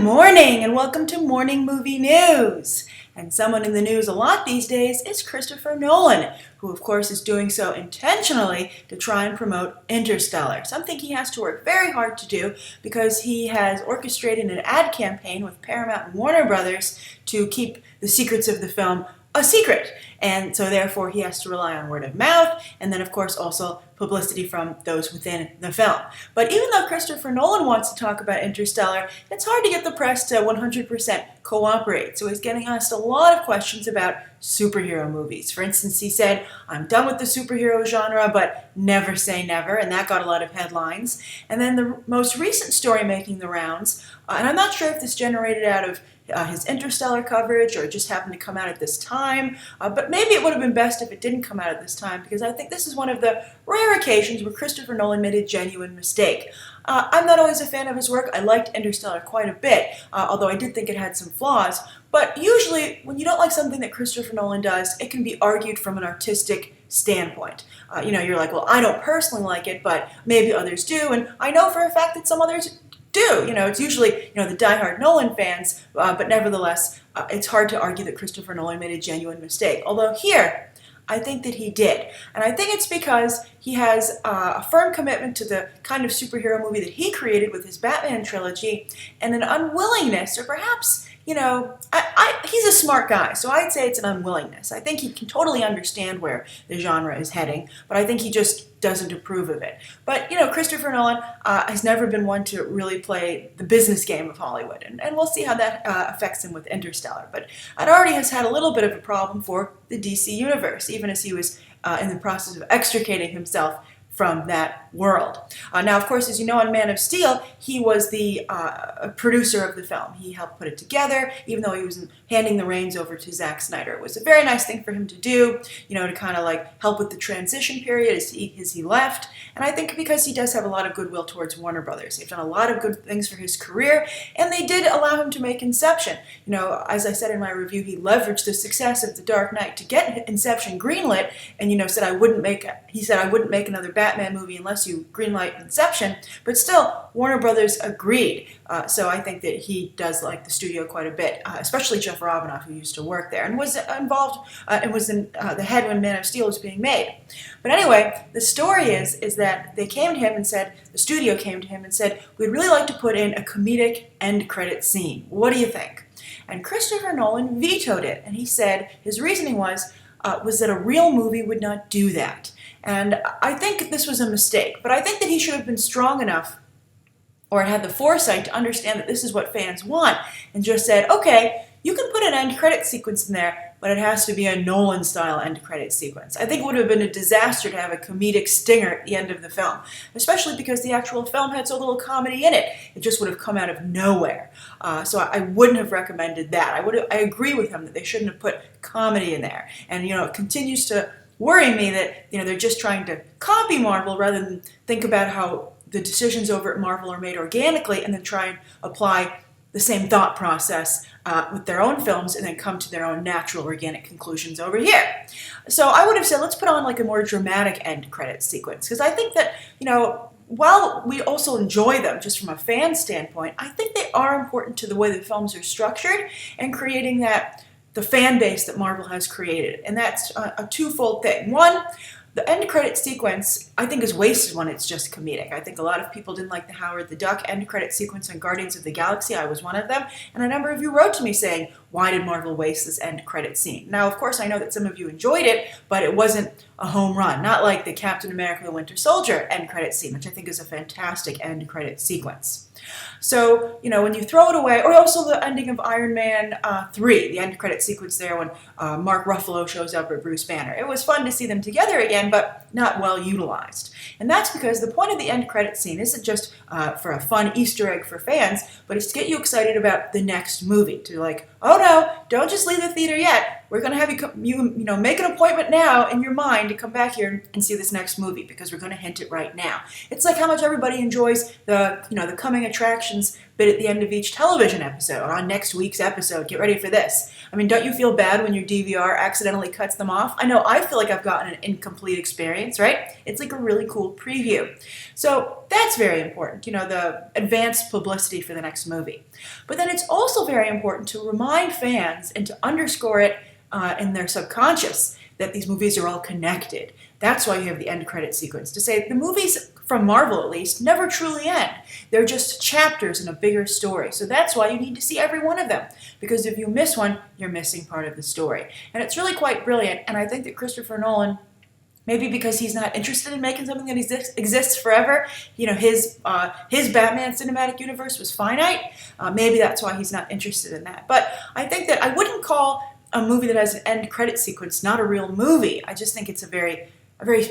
morning and welcome to Morning Movie News. And someone in the news a lot these days is Christopher Nolan, who of course is doing so intentionally to try and promote Interstellar, something he has to work very hard to do because he has orchestrated an ad campaign with Paramount and Warner Brothers to keep the secrets of the film a secret. And so therefore he has to rely on word of mouth and then of course also publicity from those within the film. But even though Christopher Nolan wants to talk about Interstellar, it's hard to get the press to 100% cooperate. So he's getting asked a lot of questions about superhero movies. For instance, he said, "I'm done with the superhero genre, but never say never," and that got a lot of headlines. And then the most recent story making the rounds, and I'm not sure if this generated out of his Interstellar coverage or just happened to come out at this time, but maybe it would have been best if it didn't come out at this time because I think this is one of the rare occasions where Christopher Nolan made a genuine mistake. I'm not always a fan of his work. I liked Interstellar quite a bit, although I did think it had some flaws. But usually, when you don't like something that Christopher Nolan does, it can be argued from an artistic standpoint. You're like, well, I don't personally like it, but maybe others do, and I know for a fact that some others do. It's usually, the diehard Nolan fans, but nevertheless, it's hard to argue that Christopher Nolan made a genuine mistake. Although here, I think that he did. And I think it's because he has a firm commitment to the kind of superhero movie that he created with his Batman trilogy and an unwillingness, or perhaps, he's a smart guy, so I'd say it's an unwillingness. I think he can totally understand where the genre is heading, but I think he just doesn't approve of it. But, Christopher Nolan has never been one to really play the business game of Hollywood, and we'll see how that affects him with Interstellar. But it already has had a little bit of a problem for the DC Universe, even as he was in the process of extricating himself from that world. Now, of course, as you know, on Man of Steel, he was the producer of the film. He helped put it together, even though he was handing the reins over to Zack Snyder. It was a very nice thing for him to do, to kind of like help with the transition period as he left. And I think because he does have a lot of goodwill towards Warner Brothers. They've done a lot of good things for his career, and they did allow him to make Inception. As I said in my review, he leveraged the success of The Dark Knight to get Inception greenlit, and said I wouldn't make another Batman movie unless you greenlight Inception, but still, Warner Brothers agreed. So I think that he does like the studio quite a bit, especially Jeff Robinoff, who used to work there and was involved and was in the head when Man of Steel was being made. But anyway, the story is that they came to him and said, the studio came to him and said, we'd really like to put in a comedic end credit scene. What do you think? And Christopher Nolan vetoed it, and he said his reasoning was that a real movie would not do that. And I think this was a mistake, but I think that he should have been strong enough or had the foresight to understand that this is what fans want and just said, okay, you can put an end credit sequence in there, but it has to be a Nolan-style end credit sequence. I think it would have been a disaster to have a comedic stinger at the end of the film, especially because the actual film had so little comedy in it. It just would have come out of nowhere. So I wouldn't have recommended that. I agree with him that they shouldn't have put comedy in there. And, it continues to worry me that, they're just trying to copy Marvel rather than think about how the decisions over at Marvel are made organically and then try and apply the same thought process with their own films and then come to their own natural organic conclusions over here. So I would have said, let's put on like a more dramatic end credit sequence, because I think that, while we also enjoy them just from a fan standpoint, I think they are important to the way the films are structured and creating the fan base that Marvel has created. And that's a twofold thing. One, the end credit sequence, I think, is wasted when it's just comedic. I think a lot of people didn't like the Howard the Duck end credit sequence on Guardians of the Galaxy. I was one of them. And a number of you wrote to me saying, why did Marvel waste this end credit scene? Now, of course, I know that some of you enjoyed it, but it wasn't a home run. Not like the Captain America the Winter Soldier end credit scene, which I think is a fantastic end credit sequence. So, when you throw it away, or also the ending of Iron Man 3, the end credit sequence there when Mark Ruffalo shows up at Bruce Banner. It was fun to see them together again, but not well utilized. And that's because the point of the end credit scene isn't just for a fun Easter egg for fans, but it's to get you excited about the next movie. To like, oh no, don't just leave the theater yet. We're going to have you make an appointment now in your mind to come back here and see this next movie because we're going to hint it right now. It's like how much everybody enjoys the coming attractions bit at the end of each television episode, on next week's episode. Get ready for this. I mean, don't you feel bad when your DVR accidentally cuts them off? I know I feel like I've gotten an incomplete experience, right? It's like a really cool preview. So that's very important, the advanced publicity for the next movie. But then it's also very important to remind fans and to underscore it in their subconscious that these movies are all connected. That's why you have the end credit sequence, to say the movies, from Marvel at least, never truly end. They're just chapters in a bigger story. So that's why you need to see every one of them, because if you miss one, you're missing part of the story. And it's really quite brilliant, and I think that Christopher Nolan, maybe because he's not interested in making something that exists forever, his Batman cinematic universe was finite. Maybe that's why he's not interested in that. But I think that I wouldn't call a movie that has an end credit sequence not a real movie. I just think it's a very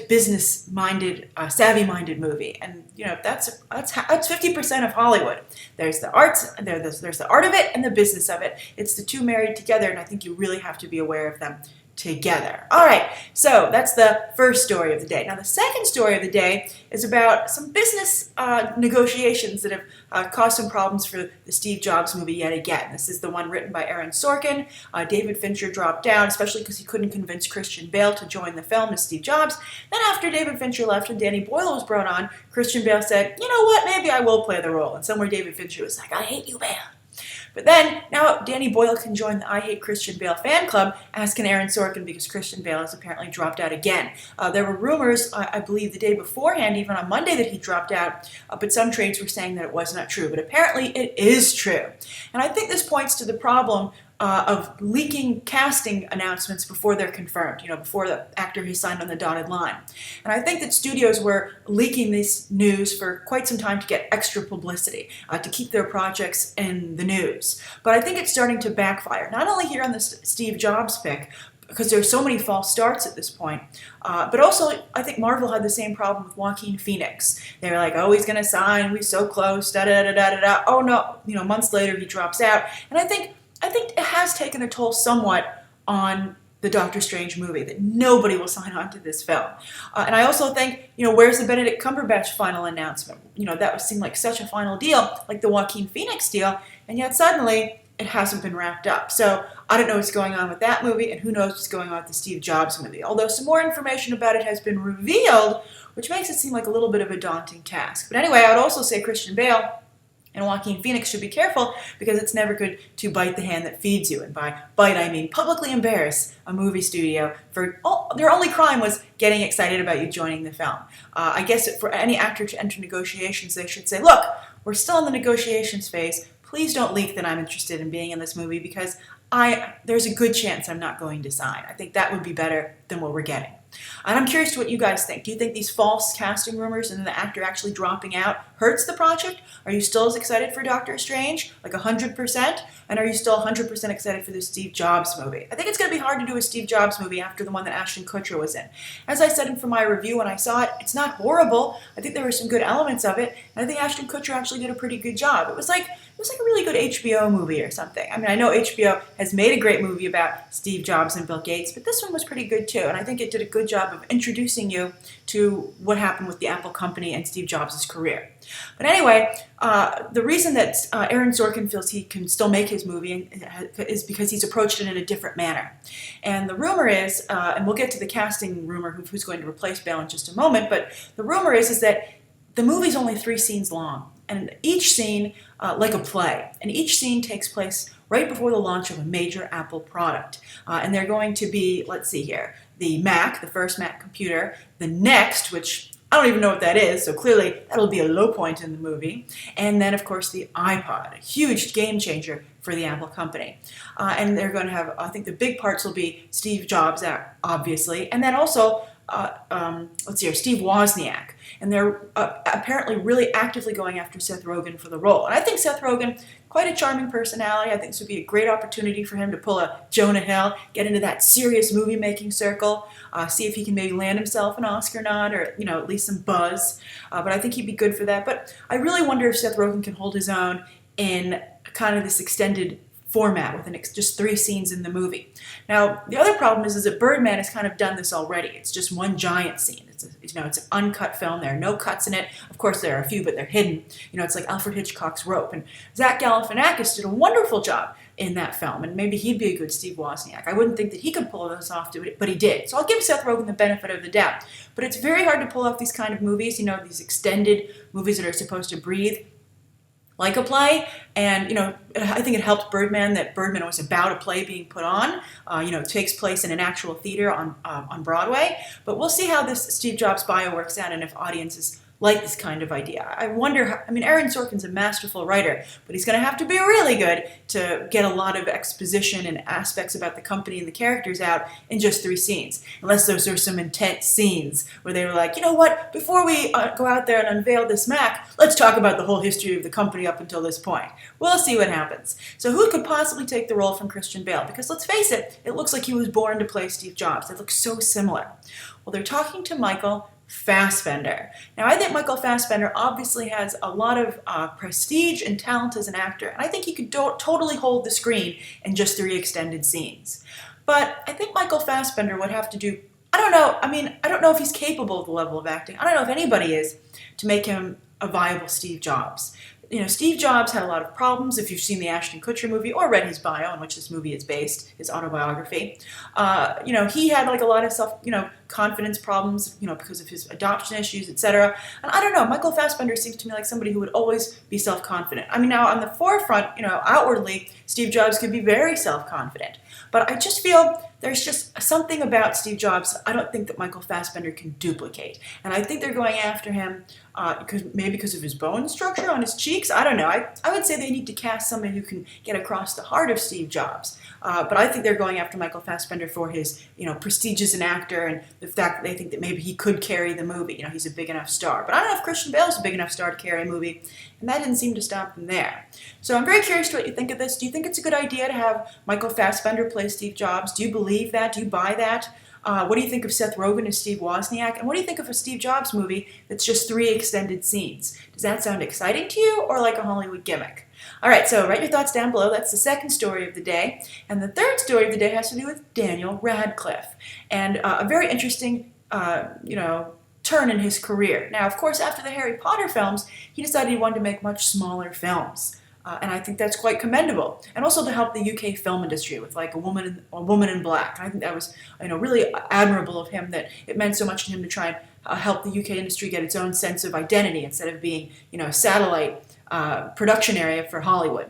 business-minded, savvy-minded movie, and that's 50% of Hollywood. There's the arts, there's the art of it, and the business of it. It's the two married together, and I think you really have to be aware of them together. All right, so that's the first story of the day. Now, the second story of the day is about some business negotiations that have caused some problems for the Steve Jobs movie yet again. This is the one written by Aaron Sorkin. David Fincher dropped out, especially because he couldn't convince Christian Bale to join the film as Steve Jobs. Then after David Fincher left and Danny Boyle was brought on, Christian Bale said, you know what, maybe I will play the role. And somewhere David Fincher was like, I hate you, Bale. But then, now Danny Boyle can join the I Hate Christian Bale fan club, as can Aaron Sorkin, because Christian Bale has apparently dropped out again. There were rumors, I believe the day beforehand, even on Monday, that he dropped out, but some trades were saying that it was not true. But apparently it is true. And I think this points to the problem of leaking casting announcements before they're confirmed, before the actor has signed on the dotted line. And I think that studios were leaking this news for quite some time to get extra publicity, to keep their projects in the news. But I think it's starting to backfire, not only here on the Steve Jobs pick, because there's so many false starts at this point. But also, I think Marvel had the same problem with Joaquin Phoenix. They were like, oh, he's going to sign, we're so close, da-da-da-da-da-da. Oh, no, months later he drops out. And I think it has taken a toll somewhat on the Doctor Strange movie, that nobody will sign on to this film. And I also think, where's the Benedict Cumberbatch final announcement? That seemed like such a final deal, like the Joaquin Phoenix deal, and yet suddenly it hasn't been wrapped up. So I don't know what's going on with that movie, and who knows what's going on with the Steve Jobs movie. Although some more information about it has been revealed, which makes it seem like a little bit of a daunting task. But anyway, I would also say Christian Bale and Joaquin Phoenix should be careful, because it's never good to bite the hand that feeds you. And by bite, I mean publicly embarrass a movie studio for their only crime was getting excited about you joining the film. I guess for any actor to enter negotiations, they should say, look, we're still in the negotiations phase. Please don't leak that I'm interested in being in this movie, because there's a good chance I'm not going to sign. I think that would be better than what we're getting. And I'm curious to what you guys think. Do you think these false casting rumors and the actor actually dropping out hurts the project? Are you still as excited for Doctor Strange, like 100%? And are you still 100% excited for the Steve Jobs movie? I think it's going to be hard to do a Steve Jobs movie after the one that Ashton Kutcher was in. As I said for my review when I saw it, it's not horrible. I think there were some good elements of it, and I think Ashton Kutcher actually did a pretty good job. It was like a really good HBO movie or something. I mean, I know HBO has made a great movie about Steve Jobs and Bill Gates, but this one was pretty good too, and I think it did a good job of introducing you to what happened with the Apple company and Steve Jobs' career. But anyway, the reason that Aaron Sorkin feels he can still make his movie is because he's approached it in a different manner. And the rumor is, and we'll get to the casting rumor, who's going to replace Bale in just a moment, but the rumor is that the movie's only 3 scenes long, and each scene like a play, and each scene takes place right before the launch of a major Apple product. And they're going to be, let's see here, the Mac, the first Mac computer, the Next, which I don't even know what that is, so clearly that'll be a low point in the movie. And then, of course, the iPod, a huge game changer for the Apple company. And they're going to have, I think the big parts will be Steve Jobs, obviously, and then also, let's see here, Steve Wozniak. And they're apparently really actively going after Seth Rogen for the role. And I think Seth Rogen, quite a charming personality. I think this would be a great opportunity for him to pull a Jonah Hill, get into that serious movie-making circle, see if he can maybe land himself an Oscar nod or, at least some buzz. But I think he'd be good for that. But I really wonder if Seth Rogen can hold his own in kind of this extended format with just 3 scenes in the movie. Now, the other problem is that Birdman has kind of done this already. It's just one giant scene. It's an uncut film. There are no cuts in it. Of course, there are a few, but they're hidden. It's like Alfred Hitchcock's Rope. And Zach Galifianakis did a wonderful job in that film, and maybe he'd be a good Steve Wozniak. I wouldn't think that he could pull this off, but he did. So I'll give Seth Rogen the benefit of the doubt. But it's very hard to pull off these kind of movies, these extended movies that are supposed to breathe like a play. And, I think it helped Birdman that Birdman was about a play being put on. It takes place in an actual theater on Broadway. But we'll see how this Steve Jobs bio works out and if audiences like this kind of idea. I wonder, Aaron Sorkin's a masterful writer, but he's going to have to be really good to get a lot of exposition and aspects about the company and the characters out in just 3 scenes. Unless those are some intense scenes where they were like, you know what, before we go out there and unveil this Mac, let's talk about the whole history of the company up until this point. We'll see what happens. So who could possibly take the role from Christian Bale? Because let's face it, it looks like he was born to play Steve Jobs. They look so similar. Well, they're talking to Michael Fassbender. Now, I think Michael Fassbender obviously has a lot of prestige and talent as an actor, and I think he could totally hold the screen in just 3 extended scenes. But I think Michael Fassbender would have to do, I don't know, I don't know if he's capable of the level of acting. I don't know if anybody is to make him a viable Steve Jobs. Steve Jobs had a lot of problems. If you've seen the Ashton Kutcher movie or read his bio, on which this movie is based, his autobiography, he had like a lot of confidence problems, because of his adoption issues, etc. And I don't know, Michael Fassbender seems to me like somebody who would always be self-confident. Now on the forefront, outwardly, Steve Jobs could be very self-confident. But I just feel there's just something about Steve Jobs I don't think that Michael Fassbender can duplicate. And I think they're going after him because of his bone structure on his cheeks. I don't know. I would say they need to cast somebody who can get across the heart of Steve Jobs. But I think they're going after Michael Fassbender for his, prestige as an actor and the fact that they think that maybe he could carry the movie. He's a big enough star. But I don't know if Christian Bale's a big enough star to carry a movie, and that didn't seem to stop them there. So I'm very curious to what you think of this. Do you think it's a good idea to have Michael Fassbender play Steve Jobs? Do you believe that? Do you buy that? What do you think of Seth Rogen as Steve Wozniak? And what do you think of a Steve Jobs movie that's just 3 extended scenes? Does that sound exciting to you or like a Hollywood gimmick? All right, so write your thoughts down below. That's the second story of the day. And the third story of the day has to do with Daniel Radcliffe and a very interesting, turn in his career. Now, of course, after the Harry Potter films, he decided he wanted to make much smaller films. And I think that's quite commendable. And also to help the UK film industry with like a woman in black. And I think that was really admirable of him, that it meant so much to him to try and help the UK industry get its own sense of identity instead of being a satellite production area for Hollywood.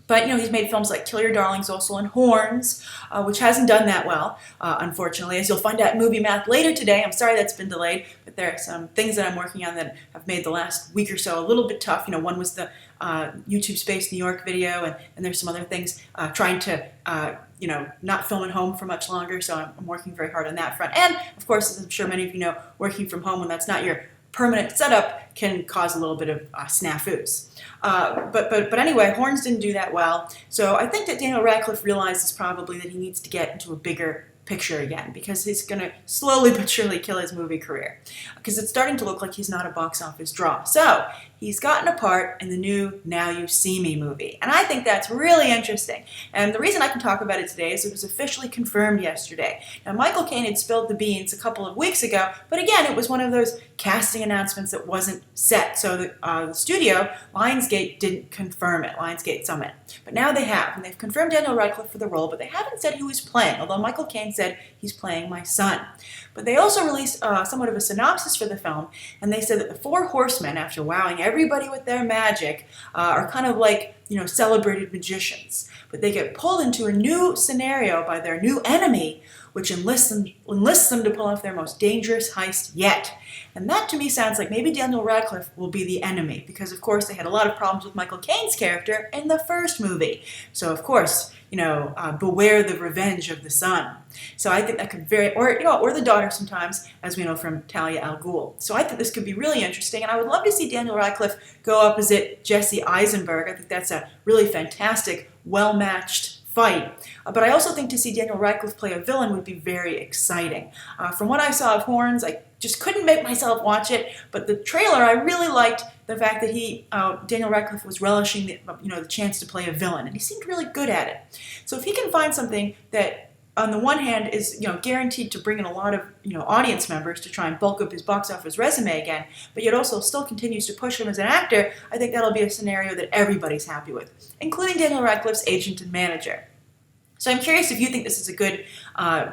But, he's made films like Kill Your Darlings also and Horns, which hasn't done that well, unfortunately. As you'll find out in Movie Math later today, I'm sorry that's been delayed, but there are some things that I'm working on that have made the last week or so a little bit tough. One was the YouTube Space New York video, and there's some other things trying to, not film at home for much longer, so I'm working very hard on that front. And, of course, as I'm sure many of you know, working from home when that's not your permanent setup can cause a little bit of snafus. But anyway, Horns didn't do that well. So I think that Daniel Radcliffe realizes probably that he needs to get into a bigger picture again, because he's going to slowly but surely kill his movie career, because it's starting to look like he's not a box office draw. So he's gotten a part in the new Now You See Me movie, and I think that's really interesting. And the reason I can talk about it today is it was officially confirmed yesterday. Now, Michael Caine had spilled the beans a couple of weeks ago, but again, it was one of those casting announcements that wasn't set. So the studio, Lionsgate, didn't confirm it, Lionsgate Summit. But now they have, and they've confirmed Daniel Radcliffe for the role, but they haven't said who he's playing, although Michael Caine said he's playing my son. But they also released somewhat of a synopsis for the film, and they said that the 4 horsemen, after wowing everybody with their magic, are kind of like, celebrated magicians. But they get pulled into a new scenario by their new enemy, which enlists them to pull off their most dangerous heist yet. And that to me sounds like maybe Daniel Radcliffe will be the enemy, because of course they had a lot of problems with Michael Caine's character in the first movie. So of course, beware the revenge of the son. So I think that could or the daughter sometimes, as we know from Talia al Ghul. So I think this could be really interesting, and I would love to see Daniel Radcliffe go opposite Jesse Eisenberg. I think that's a really fantastic, well-matched fight. But I also think to see Daniel Radcliffe play a villain would be very exciting. From what I saw of Horns, just couldn't make myself watch it, but the trailer, I really liked the fact that Daniel Radcliffe was relishing the chance to play a villain, and he seemed really good at it. So if he can find something that, on the one hand, is guaranteed to bring in a lot of audience members to try and bulk up his box office resume again, but yet also still continues to push him as an actor, I think that'll be a scenario that everybody's happy with, including Daniel Radcliffe's agent and manager. So I'm curious if you think this is a good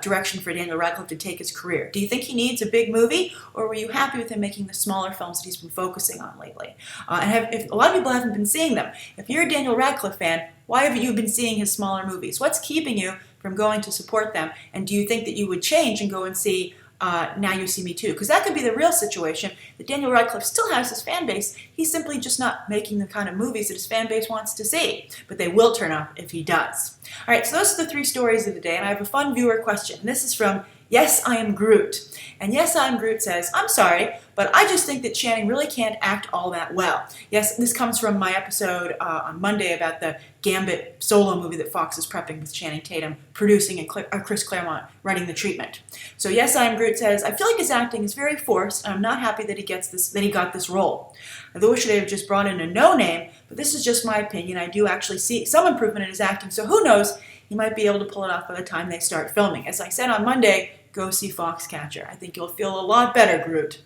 direction for Daniel Radcliffe to take his career. Do you think he needs a big movie, or were you happy with him making the smaller films that he's been focusing on lately? If a lot of people haven't been seeing them, if you're a Daniel Radcliffe fan, why haven't you been seeing his smaller movies? What's keeping you from going to support them? And do you think that you would change and go and see Now You See Me Too? Because that could be the real situation, that Daniel Radcliffe still has his fan base. He's simply just not making the kind of movies that his fan base wants to see. But they will turn up if he does. All right, so those are the 3 stories of the day, and I have a fun viewer question. This is from Yes, I Am Groot. And Yes, I Am Groot says, I'm sorry, but I just think that Channing really can't act all that well. Yes, this comes from my episode on Monday about the Gambit solo movie that Fox is prepping with Channing Tatum producing and Chris Claremont running the treatment. So Yes, I Am Groot says, I feel like his acting is very forced, and I'm not happy that he got this role. I wish they'd have just brought in a no-name, but this is just my opinion. I do actually see some improvement in his acting, so who knows? He might be able to pull it off by the time they start filming. As I said on Monday, go see Foxcatcher. I think you'll feel a lot better, Groot.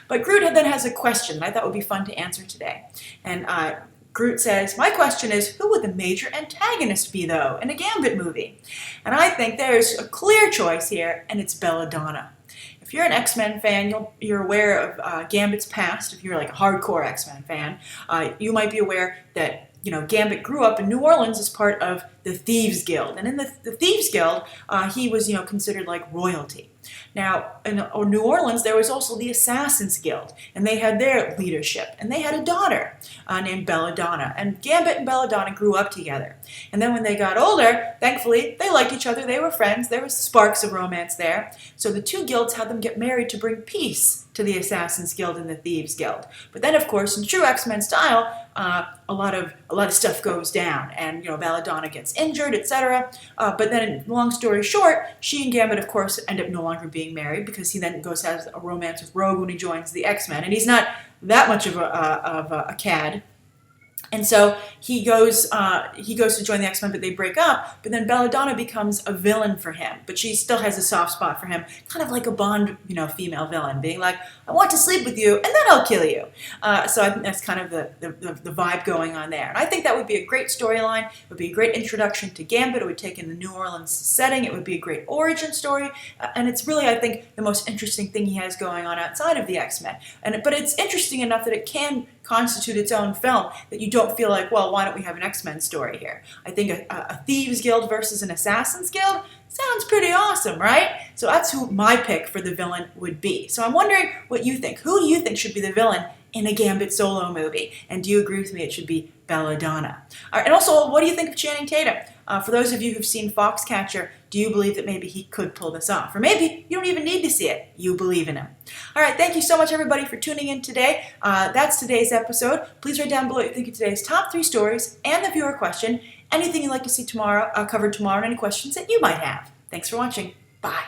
But Groot then has a question that I thought would be fun to answer today. And Groot says, my question is, who would the major antagonist be, though, in a Gambit movie? And I think there's a clear choice here, and it's Bella Donna. If you're an X-Men fan, you're aware of Gambit's past. If you're like a hardcore X-Men fan, you might be aware that Gambit grew up in New Orleans as part of the Thieves Guild. And in the Thieves Guild, he was, considered like royalty. Now, in New Orleans, there was also the Assassins Guild, and they had their leadership. And they had a daughter named Bella Donna. And Gambit and Bella Donna grew up together. And then when they got older, thankfully, they liked each other. They were friends. There was sparks of romance there. So the 2 guilds had them get married to bring peace to the Assassins Guild and the Thieves Guild. But then, of course, in true X-Men style, a lot of stuff goes down, and Bella Donna gets injured, etc. But then, long story short, she and Gambit, of course, end up no longer being married, because he then goes has a romance with Rogue when he joins the X-Men, and he's not that much of a cad. And so he goes to join the X-Men, but they break up. But then Bella Donna becomes a villain for him, but she still has a soft spot for him, kind of like a Bond, female villain, being like, I want to sleep with you, and then I'll kill you. So I think that's kind of the vibe going on there. And I think that would be a great storyline. It would be a great introduction to Gambit. It would take in the New Orleans setting. It would be a great origin story. And it's really, I think, the most interesting thing he has going on outside of the X-Men. But it's interesting enough that it can constitute its own film, that you don't feel like, well, why don't we have an X-Men story here? I think a Thieves Guild versus an Assassins Guild sounds pretty awesome, right? So that's who my pick for the villain would be. So I'm wondering what you think. Who do you think should be the villain in a Gambit solo movie? And do you agree with me it should be Bella Donna? All right, and also, what do you think of Channing Tatum? For those of you who've seen Foxcatcher, do you believe that maybe he could pull this off? Or maybe you don't even need to see it. You believe in him. All right, thank you so much, everybody, for tuning in today. That's today's episode. Please write down below what you think of today's top 3 stories and the viewer question. Anything you'd like to see covered tomorrow, and any questions that you might have. Thanks for watching. Bye.